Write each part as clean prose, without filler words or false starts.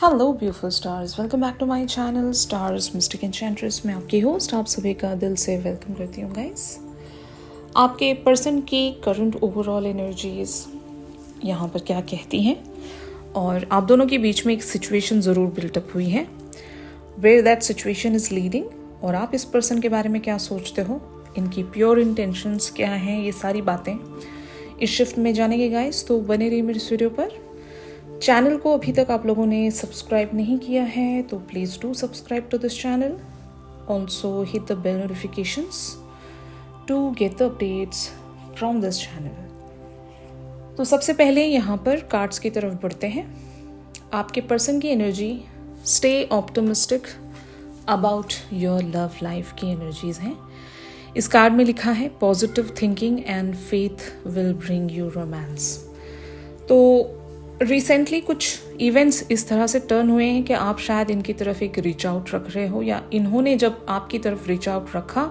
Hello beautiful stars, welcome back to my channel stars mystic enchantress. मैं आपकी host आप सभी का दिल से वेलकम करती हूँ गाइस। आपके पर्सन की करंट ओवरऑल एनर्जीज यहाँ पर क्या कहती हैं, और आप दोनों के बीच में एक सिचुएशन ज़रूर बिल्टअप हुई है, where that situation is leading, और आप इस पर्सन के बारे में क्या सोचते हो, इनकी प्योर इंटेंशंस क्या हैं, ये सारी बातें इस शिफ्ट में जानेंगे गाइस। तो बने रहिए मेरे इस वीडियो पर। चैनल को अभी तक आप लोगों ने सब्सक्राइब नहीं किया है तो please do subscribe to this channel. Also hit the bell notifications to get the updates from this channel. तो सबसे पहले यहाँ पर कार्ड्स की तरफ बढ़ते हैं। आपके पर्सन की energy stay optimistic about your love life की एनर्जीज हैं। इस कार्ड में लिखा है positive thinking and faith will bring you romance. तो रिसेंटली कुछ इवेंट्स इस तरह से टर्न हुए हैं कि आप शायद इनकी तरफ एक रीच आउट रख रहे हो, या इन्होंने जब आपकी तरफ रीच आउट रखा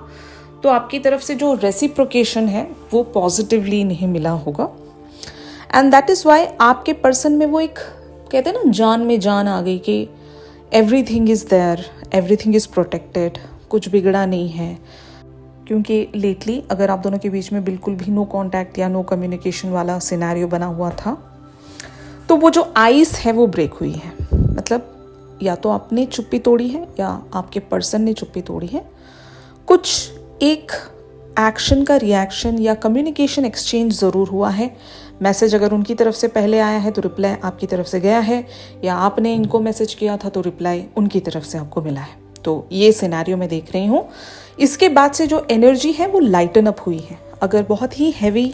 तो आपकी तरफ से जो रेसिप्रोकेशन है वो पॉजिटिवली नहीं मिला होगा। एंड दैट इज़ वाई आपके पर्सन में वो एक कहते हैं ना, जान में जान आ गई कि everything is there, everything is protected, कुछ बिगड़ा नहीं है। क्योंकि लेटली अगर आप दोनों के बीच में बिल्कुल भी नो कॉन्टैक्ट या नो कम्युनिकेशन वाला सिनेरियो बना हुआ था, तो वो जो आइस है वो ब्रेक हुई है। मतलब या तो आपने चुप्पी तोड़ी है या आपके पर्सन ने चुप्पी तोड़ी है। कुछ एक एक्शन का रिएक्शन या कम्युनिकेशन एक्सचेंज ज़रूर हुआ है। मैसेज अगर उनकी तरफ से पहले आया है तो रिप्लाई आपकी तरफ से गया है, या आपने इनको मैसेज किया था तो रिप्लाई उनकी तरफ से आपको मिला है। तो ये सिनेरियो मैं देख रही हूँ। इसके बाद से जो एनर्जी है वो लाइटन अप हुई है। अगर बहुत ही हैवी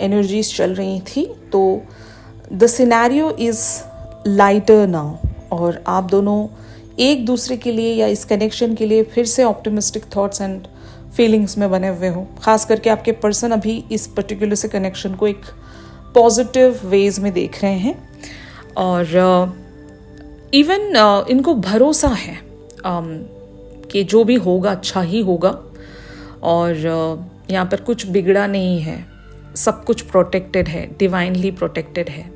एनर्जीज चल रही थी तो the scenario is lighter now, और आप दोनों एक दूसरे के लिए या इस कनेक्शन के लिए फिर से ऑप्टिमिस्टिक थॉट्स एंड फीलिंग्स में बने हुए हो। खास करके आपके पर्सन अभी इस पर्टिकुलर से कनेक्शन को एक पॉजिटिव वेज में देख रहे हैं, और इवन इनको भरोसा है कि जो भी होगा अच्छा ही होगा, और यहाँ पर कुछ बिगड़ा नहीं है, सब कुछ प्रोटेक्टेड है, डिवाइनली प्रोटेक्टेड है।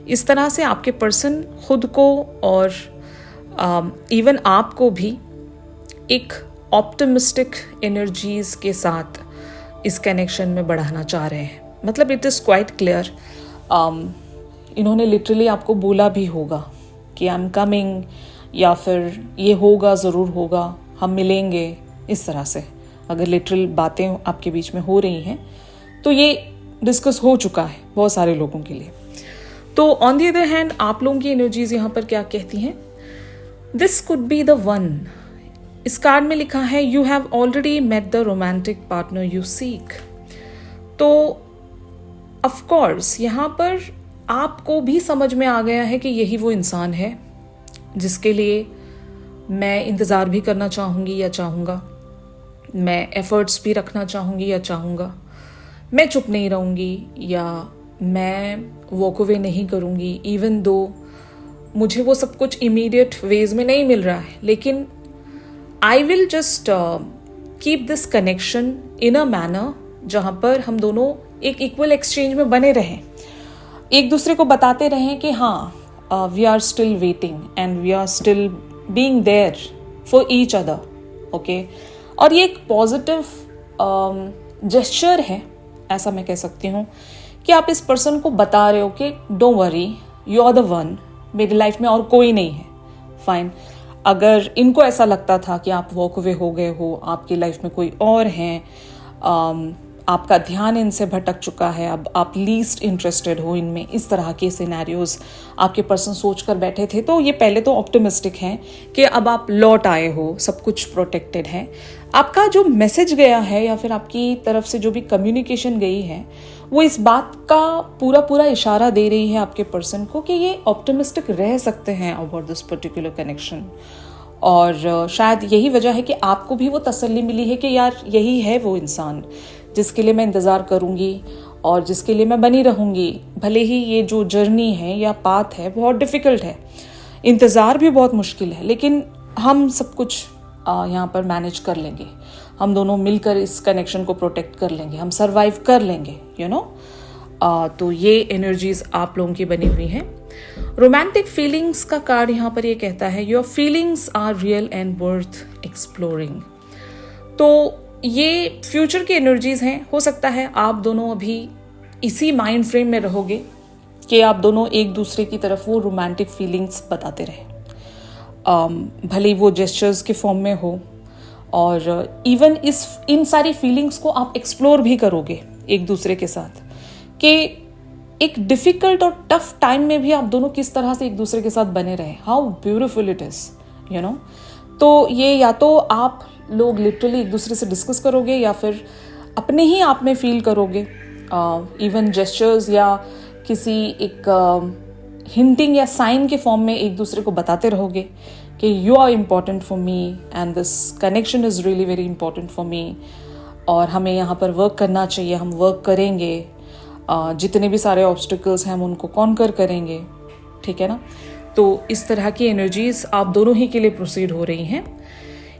इस तरह से आपके पर्सन खुद को और इवन आपको भी एक ऑप्टिमिस्टिक एनर्जीज के साथ इस कनेक्शन में बढ़ाना चाह रहे हैं। मतलब इट इज़ क्वाइट क्लियर, इन्होंने लिटरली आपको बोला भी होगा कि आई एम कमिंग, या फिर ये होगा, ज़रूर होगा, हम मिलेंगे। इस तरह से अगर लिटरल बातें आपके बीच में हो रही हैं तो ये डिस्कस हो चुका है बहुत सारे लोगों के लिए। तो ऑन द अदर हैंड आप लोगों की एनर्जीज यहाँ पर क्या कहती हैं? This could be the one. इस कार्ड में लिखा है you have already met the romantic partner you seek. तो ऑफ कोर्स यहाँ पर आपको भी समझ में आ गया है कि यही वो इंसान है जिसके लिए मैं इंतज़ार भी करना चाहूँगी या चाहूँगा, मैं एफर्ट्स भी रखना चाहूँगी या चाहूँगा, मैं चुप नहीं रहूँगी या मैं वॉक अवे नहीं करूँगी, इवन दो मुझे वो सब कुछ इमीडिएट वेज में नहीं मिल रहा है, लेकिन I will just keep this connection in a manner जहाँ पर हम दोनों एक इक्वल एक्सचेंज में बने रहें, एक दूसरे को बताते रहें कि हाँ we are still waiting and we are still being there for each other. Okay, और ये एक पॉजिटिव जेस्चर है, ऐसा मैं कह सकती हूँ कि आप इस पर्सन को बता रहे हो कि don't worry, you are the one, मेरी लाइफ में और कोई नहीं है। फाइन, अगर इनको ऐसा लगता था कि आप वॉक अवे हो गए हो, आपकी लाइफ में कोई और हैं, आपका ध्यान इनसे भटक चुका है, अब आप लीस्ट इंटरेस्टेड हो इनमें, इस तरह के सिनेरियोज आपके पर्सन सोच कर बैठे थे, तो ये पहले तो ऑप्टिमिस्टिक हैं कि अब आप लौट आए हो, सब कुछ प्रोटेक्टेड है। आपका जो मैसेज गया है या फिर आपकी तरफ से जो भी कम्युनिकेशन गई है वो इस बात का पूरा इशारा दे रही है आपके पर्सन को कि ये ऑप्टिमिस्टिक रह सकते हैं अबाउट दिस पर्टिकुलर कनेक्शन। और शायद यही वजह है कि आपको भी वो तसल्ली मिली है कि यार यही है वो इंसान जिसके लिए मैं इंतज़ार करूँगी और जिसके लिए मैं बनी रहूँगी। भले ही ये जो जर्नी है या पाथ है बहुत डिफ़िकल्ट है, इंतज़ार भी बहुत मुश्किल है, लेकिन हम सब कुछ यहाँ पर मैनेज कर लेंगे, हम दोनों मिलकर इस कनेक्शन को प्रोटेक्ट कर लेंगे, हम सरवाइव कर लेंगे, यू नो। तो ये एनर्जीज आप लोगों की बनी हुई हैं। रोमांटिक फीलिंग्स का कार्ड यहाँ पर ये कहता है your feelings are real and worth exploring. तो ये फ्यूचर की एनर्जीज हैं। हो सकता है आप दोनों अभी इसी माइंड फ्रेम में रहोगे कि आप दोनों एक दूसरे की तरफ वो रोमांटिक फीलिंग्स बताते रहे, भले ही वो जेस्चर्स के फॉर्म में हो, और इवन इन सारी फीलिंग्स को आप एक्सप्लोर भी करोगे एक दूसरे के साथ, कि एक डिफिकल्ट और टफ टाइम में भी आप दोनों किस तरह से एक दूसरे के साथ बने रहे। How beautiful it is, you know. तो ये या तो आप लोग लिटरली एक दूसरे से डिस्कस करोगे या फिर अपने ही आप में फील करोगे, इवन जेस्चर्स या किसी एक हिंटिंग या साइन के फॉर्म में एक दूसरे को बताते रहोगे कि you are important for me and this connection is really very important for me, और हमें यहाँ पर वर्क करना चाहिए, हम वर्क करेंगे, जितने भी सारे ऑब्स्टिकल्स हैं हम उनको कॉन्कर करेंगे, ठीक है ना। तो इस तरह की एनर्जीज आप दोनों ही के लिए प्रोसीड हो रही हैं।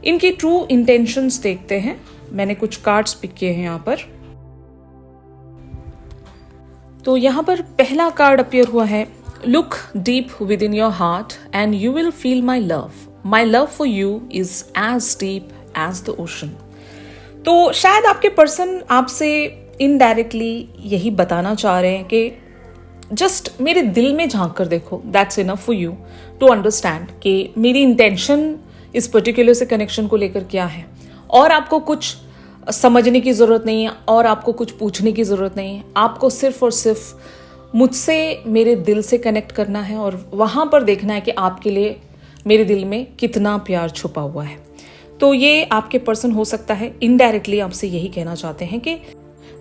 इनकी ट्रू इंटेंशंस देखते हैं। मैंने कुछ कार्ड्स पिक किए हैं यहाँ पर। तो यहाँ पर पहला कार्ड अपीयर हुआ है, look deep within your heart and you will feel my love. My love for you is as deep as the ocean. तो शायद आपके पर्सन आपसे इनडायरेक्टली यही बताना चाह रहे हैं कि जस्ट मेरे दिल में झांक कर देखो, that's enough for you to understand कि मेरी इंटेंशन इस पर्टिकुलर से कनेक्शन को लेकर क्या है, और आपको कुछ समझने की ज़रूरत नहीं है और आपको कुछ पूछने की ज़रूरत नहीं है। आपको सिर्फ और सिर्फ मुझसे मेरे दिल से कनेक्ट करना है और वहाँ पर देखना है कि आपके लिए मेरे दिल में कितना प्यार छुपा हुआ है। तो ये आपके पर्सन हो सकता है इनडायरेक्टली आपसे यही कहना चाहते हैं कि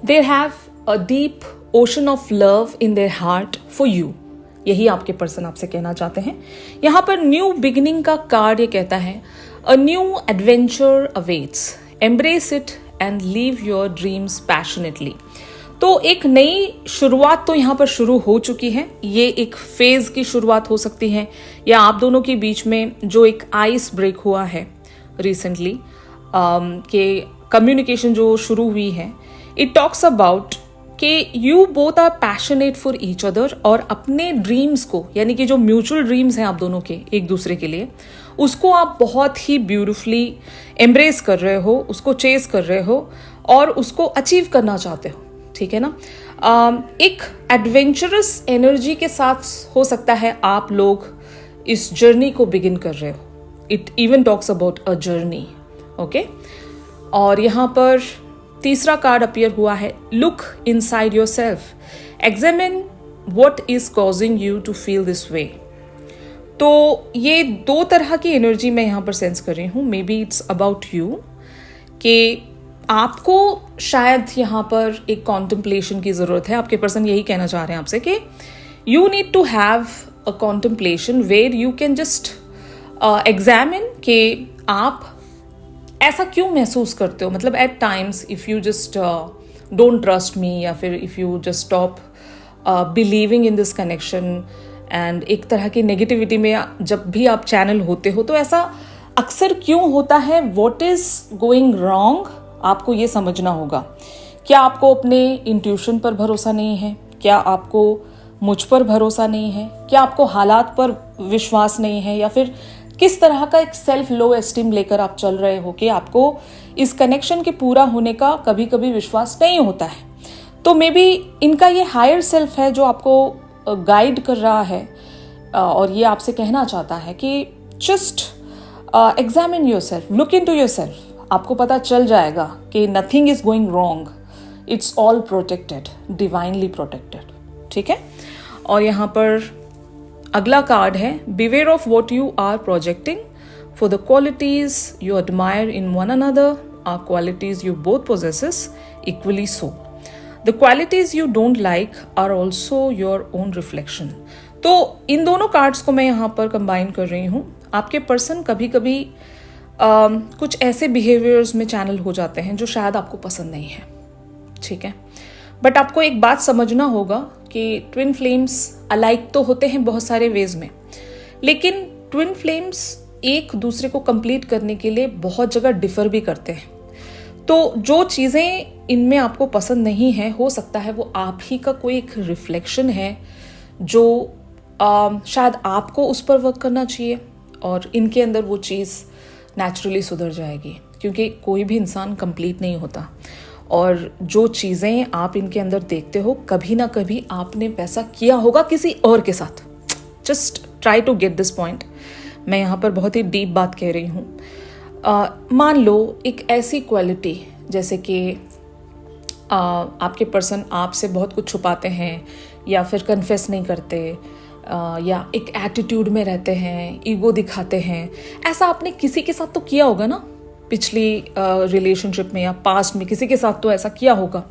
they have a deep ocean of love in their heart for you. यही आपके पर्सन आपसे कहना चाहते हैं। यहाँ पर न्यू बिगिनिंग का कार्ड ये कहता है, a new adventure awaits, embrace it and leave your dreams passionately. तो एक नई शुरुआत तो यहाँ पर शुरू हो चुकी है। ये एक फेज की शुरुआत हो सकती है, या आप दोनों के बीच में जो एक आइस ब्रेक हुआ है रिसेंटली, के कम्युनिकेशन जो शुरू हुई है, इट टॉक्स अबाउट कि you both are passionate for each other, और अपने ड्रीम्स को, यानी कि जो म्यूचुअल ड्रीम्स हैं आप दोनों के एक दूसरे के लिए, उसको आप बहुत ही ब्यूटिफुली एम्ब्रेस कर रहे हो, उसको चेस कर रहे हो और उसको अचीव करना चाहते हो, ठीक है ना। एक एडवेंचरस एनर्जी के साथ हो सकता है आप लोग इस जर्नी को बिगिन कर रहे हो। It even talks about a journey, okay. और यहाँ पर तीसरा कार्ड अपीयर हुआ है, look inside yourself, examine what is causing you to feel this way. तो ये दो तरह की एनर्जी मैं यहाँ पर सेंस कर रही हूँ। May be it's about you, कि आपको शायद यहाँ पर एक कॉन्टेम्पलेशन की ज़रूरत है। आपके पर्सन यही कहना चाह रहे हैं आपसे कि you need to have a contemplation where you can just examine कि आप ऐसा क्यों महसूस करते हो। मतलब at times if you just don't trust me, या फिर if you just stop believing in this connection, and एक तरह की नेगेटिविटी में जब भी आप चैनल होते हो, तो ऐसा अक्सर क्यों होता है, व्हाट इज़ गोइंग रॉन्ग, आपको ये समझना होगा। क्या आपको अपने इंट्यूशन पर भरोसा नहीं है? क्या आपको मुझ पर भरोसा नहीं है? क्या आपको हालात पर विश्वास नहीं है? या फिर किस तरह का एक सेल्फ लो एस्टीम लेकर आप चल रहे हो कि आपको इस कनेक्शन के पूरा होने का कभी कभी विश्वास नहीं होता है। तो मे बी इनका ये हायर सेल्फ है जो आपको गाइड कर रहा है, और ये आपसे कहना चाहता है कि just examine yourself, look into yourself. आपको पता चल जाएगा कि nothing is going wrong, it's all protected, divinely protected, ठीक है। और यहाँ पर अगला कार्ड है, beware of what you are projecting, for the qualities you admire in one another are qualities you both possess equally so. The qualities you don't like are also your own reflection. तो इन दोनों cards को मैं यहाँ पर combine कर रही हूँ। आपके पर्सन कभी कभी कुछ ऐसे बिहेवियर्स में चैनल हो जाते हैं जो शायद आपको पसंद नहीं है, ठीक है। बट आपको एक बात समझना होगा कि ट्विन फ्लेम्स अलाइक तो होते हैं बहुत सारे वेज में, लेकिन ट्विन फ्लेम्स एक दूसरे को कंप्लीट करने के लिए बहुत जगह डिफर भी करते हैं। तो जो चीज़ें इनमें आपको पसंद नहीं है, हो सकता है वो आप ही का कोई एक रिफ्लेक्शन है जो शायद आपको उस पर वर्क करना चाहिए और इनके अंदर वो चीज़ नेचुरली सुधर जाएगी, क्योंकि कोई भी इंसान कंप्लीट नहीं होता और जो चीज़ें आप इनके अंदर देखते हो कभी ना कभी आपने वैसा किया होगा किसी और के साथ। Just try to get this point. मैं यहाँ पर बहुत ही डीप बात कह रही हूँ। मान लो एक ऐसी क्वालिटी जैसे कि आपके पर्सन आपसे बहुत कुछ छुपाते हैं या फिर कन्फेस नहीं करते, या एक एटीट्यूड में रहते हैं, ईगो दिखाते हैं। ऐसा आपने किसी के साथ तो किया होगा ना, पिछली रिलेशनशिप में या पास्ट में किसी के साथ तो ऐसा किया होगा।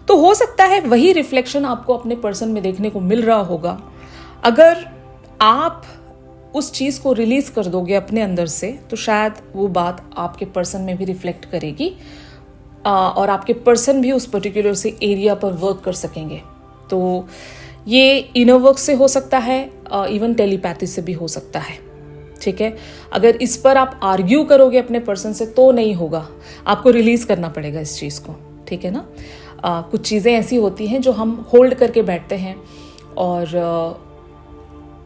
तो हो सकता है वही रिफ्लेक्शन आपको अपने पर्सन में देखने को मिल रहा होगा। अगर आप उस चीज़ को रिलीज कर दोगे अपने अंदर से तो शायद वो बात आपके पर्सन में भी रिफ्लेक्ट करेगी और आपके पर्सन भी उस पर्टिकुलर से एरिया पर वर्क कर सकेंगे। तो ये इनर वर्क से हो सकता है, इवन टेलीपैथी से भी हो सकता है। ठीक है, अगर इस पर आप आर्ग्यू करोगे अपने पर्सन से तो नहीं होगा, आपको रिलीज करना पड़ेगा इस चीज़ को। ठीक है ना, कुछ चीज़ें ऐसी होती हैं जो हम होल्ड करके बैठते हैं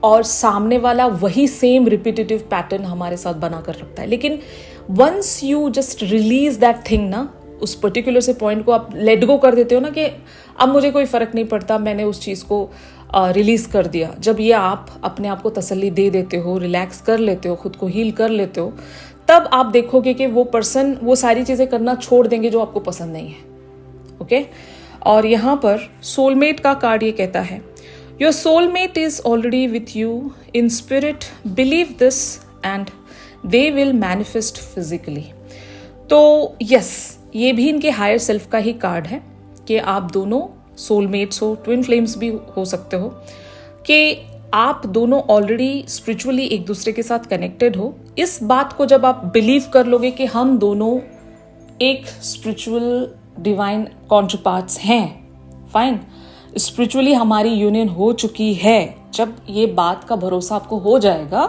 और सामने वाला वही सेम रिपीटेटिव पैटर्न हमारे साथ बना कर रखता है। लेकिन once you just release that thing ना, उस पर्टिकुलर से पॉइंट को आप लेट गो कर देते हो ना कि अब मुझे कोई फर्क नहीं पड़ता, मैंने उस चीज़ को रिलीज कर दिया। जब ये आप अपने आप को तसल्ली दे देते हो, रिलैक्स कर लेते हो, खुद को हील कर लेते हो, तब आप देखोगे कि वो पर्सन वो सारी चीज़ें करना छोड़ देंगे जो आपको पसंद नहीं है। ओके, और यहाँ पर सोलमेट का कार्ड ये कहता है, your soulmate is already with you in spirit, believe this and they will manifest physically. तो यस, ये भी इनके हायर सेल्फ का ही कार्ड है कि आप दोनों सोलमेट्स हो, ट्विन फ्लेम्स भी हो सकते हो, कि आप दोनों ऑलरेडी स्पिरिचुअली एक दूसरे के साथ कनेक्टेड हो। इस बात को जब आप बिलीव कर लोगे कि हम दोनों एक स्पिरिचुअल डिवाइन कॉन्ट्रपार्ट्स हैं, फाइन, स्पिरिचुअली हमारी यूनियन हो चुकी है, जब ये बात का भरोसा आपको हो जाएगा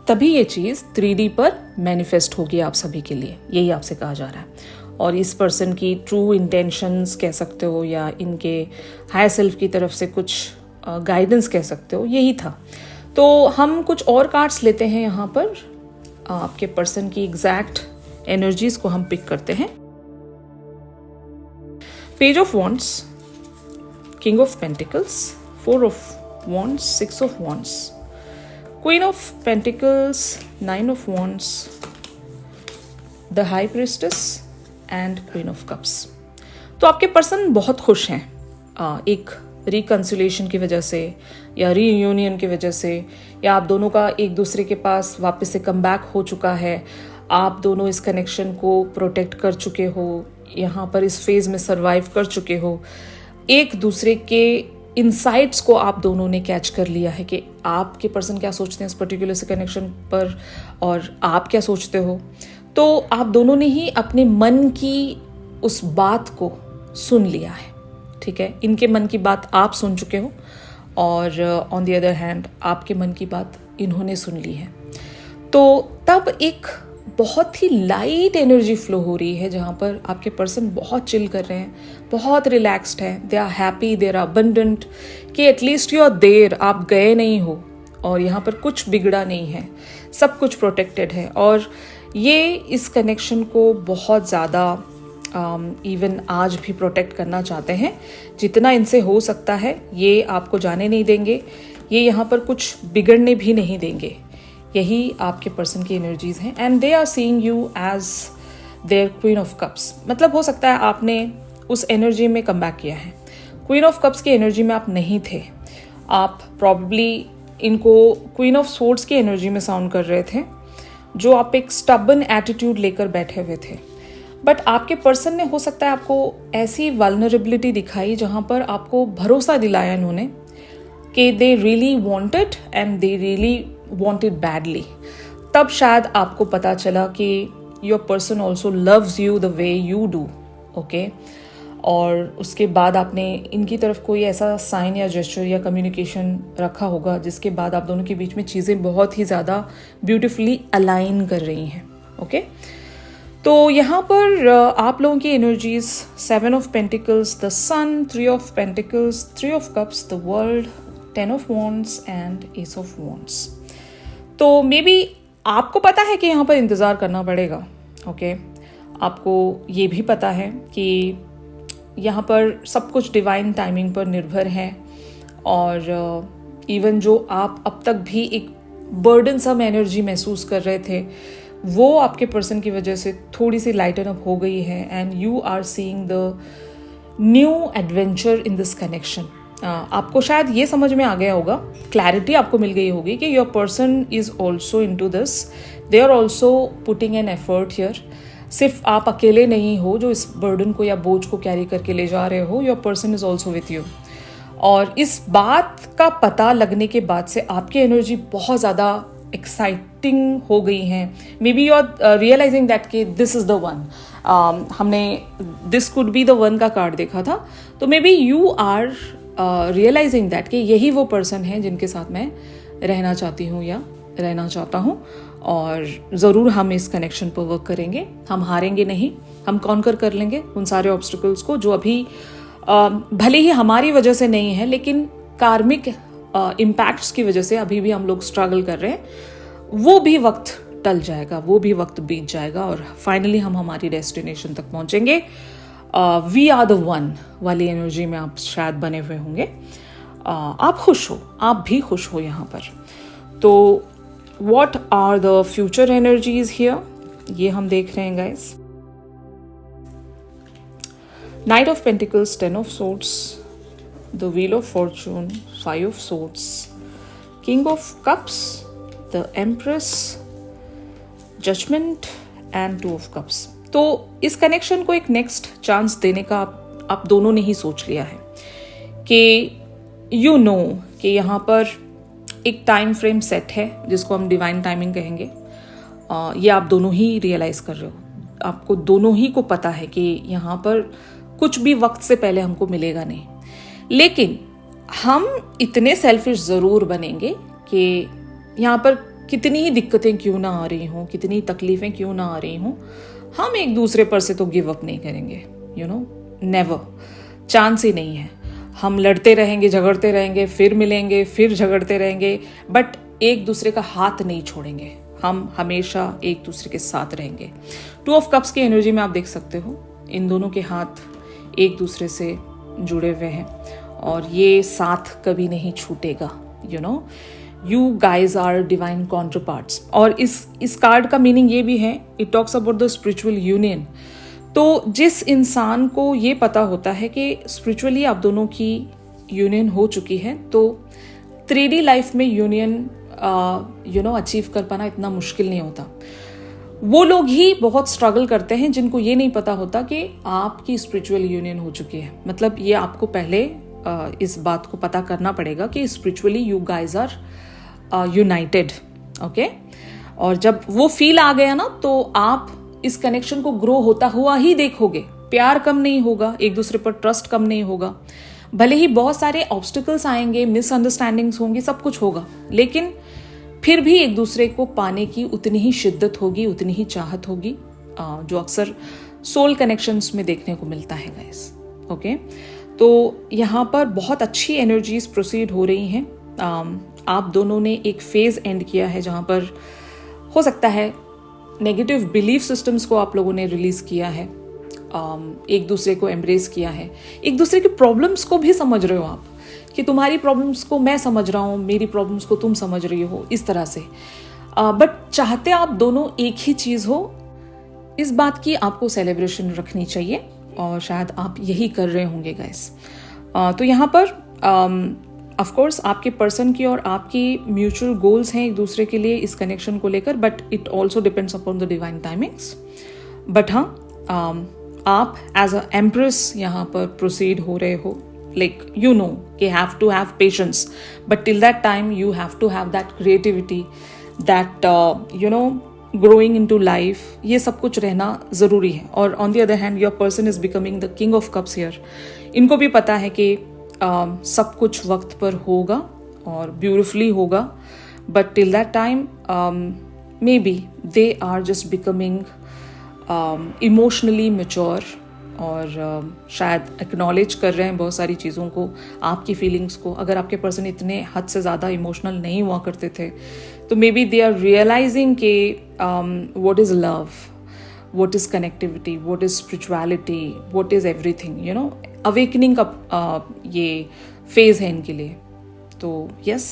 तभी ये चीज़ 3D पर मैनिफेस्ट होगी आप सभी के लिए, यही आपसे कहा जा रहा है। और इस पर्सन की ट्रू इंटेंशंस कह सकते हो या इनके हायर सेल्फ की तरफ से कुछ गाइडेंस कह सकते हो, यही था। तो हम कुछ और कार्ड्स लेते हैं यहाँ पर, आपके पर्सन की एग्जैक्ट एनर्जीज को हम पिक करते हैं। Page of wands, king of pentacles, 4 of wands, 6 of wands, queen of pentacles, 9 of wands, the high priestess and queen of cups. तो आपके पर्सन बहुत खुश हैं एक रिकंसिलेशन की वजह से या रीयूनियन की वजह से, या आप दोनों का एक दूसरे के पास वापस से कम बैक हो चुका है। आप दोनों इस कनेक्शन को प्रोटेक्ट कर चुके हो, यहाँ पर इस फेज में सर्वाइव कर चुके हो। एक दूसरे के इनसाइट्स को आप दोनों ने कैच कर लिया है कि आपके पर्सन क्या सोचते हैं इस पर्टिकुलर से कनेक्शन पर और आप क्या सोचते हो। तो आप दोनों ने ही अपने मन की उस बात को सुन लिया है। ठीक है, इनके मन की बात आप सुन चुके हो और ऑन द अदर हैंड आपके मन की बात इन्होंने सुन ली है। तो तब एक बहुत ही लाइट एनर्जी फ्लो हो रही है जहाँ पर आपके पर्सन बहुत चिल कर रहे हैं, बहुत रिलैक्स्ड हैं, they are happy, they are abundant, कि एटलीस्ट यू आर देयर, आप गए नहीं हो और यहाँ पर कुछ बिगड़ा नहीं है, सब कुछ प्रोटेक्टेड है। और ये इस कनेक्शन को बहुत ज़्यादा इवन आज भी प्रोटेक्ट करना चाहते हैं, जितना इनसे हो सकता है ये आपको जाने नहीं देंगे, ये यहाँ पर कुछ बिगड़ने भी नहीं देंगे। यही आपके पर्सन की एनर्जीज हैं and they are seeing you as their queen of cups. मतलब हो सकता है आपने उस एनर्जी में कम बैक किया है, क्वीन ऑफ कप्स की एनर्जी में आप नहीं थे, आप प्रॉब्ली इनको क्वीन ऑफ सोर्ड्स की एनर्जी में साउंड कर रहे थे, जो आप एक स्टबन एटीट्यूड लेकर बैठे हुए थे। बट आपके पर्सन ने हो सकता है आपको ऐसी वल्नरेबिलिटी दिखाई जहाँ पर आपको भरोसा दिलाया इन्होंने कि they really wanted and they really wanted badly. तब शायद आपको पता चला कि your person also loves you the way you do. Okay, और उसके बाद आपने इनकी तरफ कोई ऐसा साइन या जेस्चर या कम्युनिकेशन रखा होगा जिसके बाद आप दोनों के बीच में चीज़ें बहुत ही ज़्यादा ब्यूटिफुली अलाइन कर रही हैं। ओके, तो यहाँ पर आप लोगों की energies 7 of pentacles, the sun, 3 of pentacles, 3 of cups, the world, 10 of wands and ace of wands. तो मे बी आपको पता है कि यहाँ पर इंतज़ार करना पड़ेगा, ओके। आपको ये भी पता है कि यहाँ पर सब कुछ डिवाइन टाइमिंग पर निर्भर है, और इवन जो आप अब तक भी एक बर्डनसम एनर्जी महसूस कर रहे थे, वो आपके पर्सन की वजह से थोड़ी सी लाइटन अप हो गई है, and you are seeing the new adventure in this connection. आपको शायद ये समझ में आ गया होगा, क्लैरिटी आपको मिल गई होगी कि your person is also into this, they are also putting an effort here. सिर्फ आप अकेले नहीं हो जो इस बर्डन को या बोझ को कैरी करके ले जा रहे हो, your person is also with you. और इस बात का पता लगने के बाद से आपकी एनर्जी बहुत ज़्यादा एक्साइटिंग हो गई हैं। Maybe you are realising that कि दिस इज़ द वन। हमने this could be the one का कार्ड देखा था, तो maybe you are realising that कि यही वो पर्सन है जिनके साथ मैं रहना चाहती हूँ या रहना चाहता हूँ, और ज़रूर हम इस कनेक्शन पर वर्क करेंगे। हम हारेंगे नहीं, हम कॉन्कर कर लेंगे उन सारे ऑब्स्टिकल्स को जो अभी भले ही हमारी वजह से नहीं है, लेकिन कार्मिक इम्पैक्ट्स की वजह से अभी भी हम लोग स्ट्रगल कर रहे हैं। वो भी वक्त टल जाएगा, वो भी वक्त बीत जाएगा, और फाइनली हम हमारी डेस्टिनेशन तक पहुंचेंगे। वी आर द वन वाली एनर्जी में आप शायद बने हुए होंगे। आप खुश हो, आप भी खुश हो यहाँ पर। तो what are the future energies here, ये हम देख रहे हैं guys. Knight of Pentacles, 10 of Swords, the Wheel of Fortune, 5 of Swords, King of Cups, the Empress, Judgment and 2 of Cups। तो इस कनेक्शन को एक नेक्स्ट चांस देने का आप दोनों ने ही सोच लिया है कि यू नो कि यहाँ पर एक टाइम फ्रेम सेट है जिसको हम डिवाइन टाइमिंग कहेंगे। ये आप दोनों ही रियलाइज कर रहे हो, आपको दोनों ही को पता है कि यहाँ पर कुछ भी वक्त से पहले हमको मिलेगा नहीं, लेकिन हम इतने सेल्फिश ज़रूर बनेंगे कि यहाँ पर कितनी ही दिक्कतें क्यों ना आ रही हों, कितनी तकलीफ़ें क्यों ना आ रही हों, हम एक दूसरे पर से तो गिव अप नहीं करेंगे। यू नो, नेवर, चांस ही नहीं है। हम लड़ते रहेंगे, झगड़ते रहेंगे, फिर मिलेंगे, फिर झगड़ते रहेंगे, बट एक दूसरे का हाथ नहीं छोड़ेंगे। हम हमेशा एक दूसरे के साथ रहेंगे। 2 ऑफ कप्स की एनर्जी में आप देख सकते हो, इन दोनों के हाथ एक दूसरे से जुड़े हुए हैं, और ये साथ कभी नहीं छूटेगा। You know, you guys are divine counterparts. और इस कार्ड का मीनिंग ये भी है, it talks about the spiritual union. तो जिस इंसान को ये पता होता है कि स्पिरिचुअली आप दोनों की यूनियन हो चुकी है, तो 3D लाइफ में यूनियन अचीव कर पाना इतना मुश्किल नहीं होता। वो लोग ही बहुत स्ट्रगल करते हैं जिनको ये नहीं पता होता कि आपकी स्पिरिचुअल यूनियन हो चुकी है। मतलब ये आपको पहले इस बात को पता करना पड़ेगा कि spiritually you guys are united, okay. और जब वो फील आ गया ना, तो आप इस कनेक्शन को ग्रो होता हुआ ही देखोगे। प्यार कम नहीं होगा, एक दूसरे पर ट्रस्ट कम नहीं होगा, भले ही बहुत सारे ऑब्स्टिकल्स आएंगे, मिसअंडरस्टैंडिंग्स होंगी, सब कुछ होगा, लेकिन फिर भी एक दूसरे को पाने की उतनी ही शिद्दत होगी, उतनी ही चाहत होगी, जो अक्सर सोल कनेक्शंस में देखने को मिलता है गाइस, ओके। तो यहाँ पर बहुत अच्छी एनर्जीज प्रोसीड हो रही हैं। आप दोनों ने एक फेज एंड किया है जहाँ पर हो सकता है नेगेटिव बिलीफ सिस्टम्स को आप लोगों ने रिलीज किया है, एक दूसरे को एम्ब्रेस किया है, एक दूसरे की प्रॉब्लम्स को भी समझ रहे हो आप कि तुम्हारी प्रॉब्लम्स को मैं समझ रहा हूँ, मेरी प्रॉब्लम्स को तुम समझ रही हो, इस तरह से। बट चाहते आप दोनों एक ही चीज़ हो, इस बात की आपको सेलिब्रेशन रखनी चाहिए, और शायद आप यही कर रहे होंगे गाइस। तो यहाँ पर ऑफ कोर्स आपके पर्सन की और आपकी म्यूचुअल गोल्स हैं एक दूसरे के लिए इस कनेक्शन को लेकर, but it also depends upon the divine timings. But हाँ, आप एज अ एम्प्रेस यहाँ पर प्रोसीड हो रहे हो, like you know you have to have patience, but till that time you have to have that creativity, that growing into life, ये सब कुछ रहना ज़रूरी है। और on the other hand your person is becoming the king of cups here। इनको भी पता है कि सब कुछ वक्त पर होगा और ब्यूटिफुली होगा, but till that time maybe they are just becoming emotionally mature और शायद एक्नॉलेज कर रहे हैं बहुत सारी चीज़ों को, आपकी फीलिंग्स को। अगर आपके पर्सन इतने हद से ज़्यादा इमोशनल नहीं हुआ करते थे तो maybe they are realising के what is love, what is connectivity, what is spirituality, what is everything, you know, awakening का ये phase है इनके लिए। तो yes,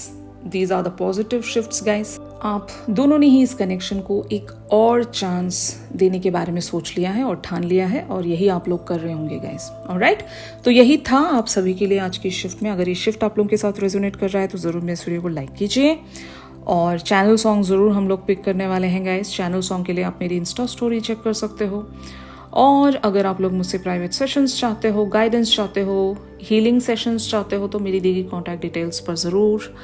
these are the positive shifts guys। आप दोनों ने ही इस कनेक्शन को एक और चांस देने के बारे में सोच लिया है और ठान लिया है, और यही आप लोग कर रहे होंगे गाइस। ऑलराइट, तो यही था आप सभी के लिए आज की शिफ्ट में। अगर ये शिफ्ट आप लोगों के साथ रेजोनेट कर रहा है तो ज़रूर मेरे वीडियो को लाइक कीजिए, और चैनल सॉन्ग ज़रूर हम लोग पिक करने वाले हैं गाइस। चैनल सॉन्ग के लिए आप मेरी इंस्टा स्टोरी चेक कर सकते हो, और अगर आप लोग मुझसे प्राइवेट सेशंस चाहते हो, गाइडेंस चाहते हो, हीलिंग सेशंस चाहते हो, तो मेरी दी गई कॉन्टैक्ट डिटेल्स पर ज़रूर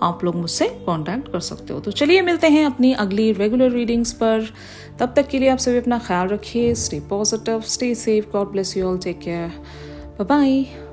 आप लोग मुझसे कांटेक्ट कर सकते हो। तो चलिए मिलते हैं अपनी अगली रेगुलर रीडिंग्स पर। तब तक के लिए आप सभी अपना ख्याल रखिए। Stay positive, stay safe, God bless you all, take care, bye bye.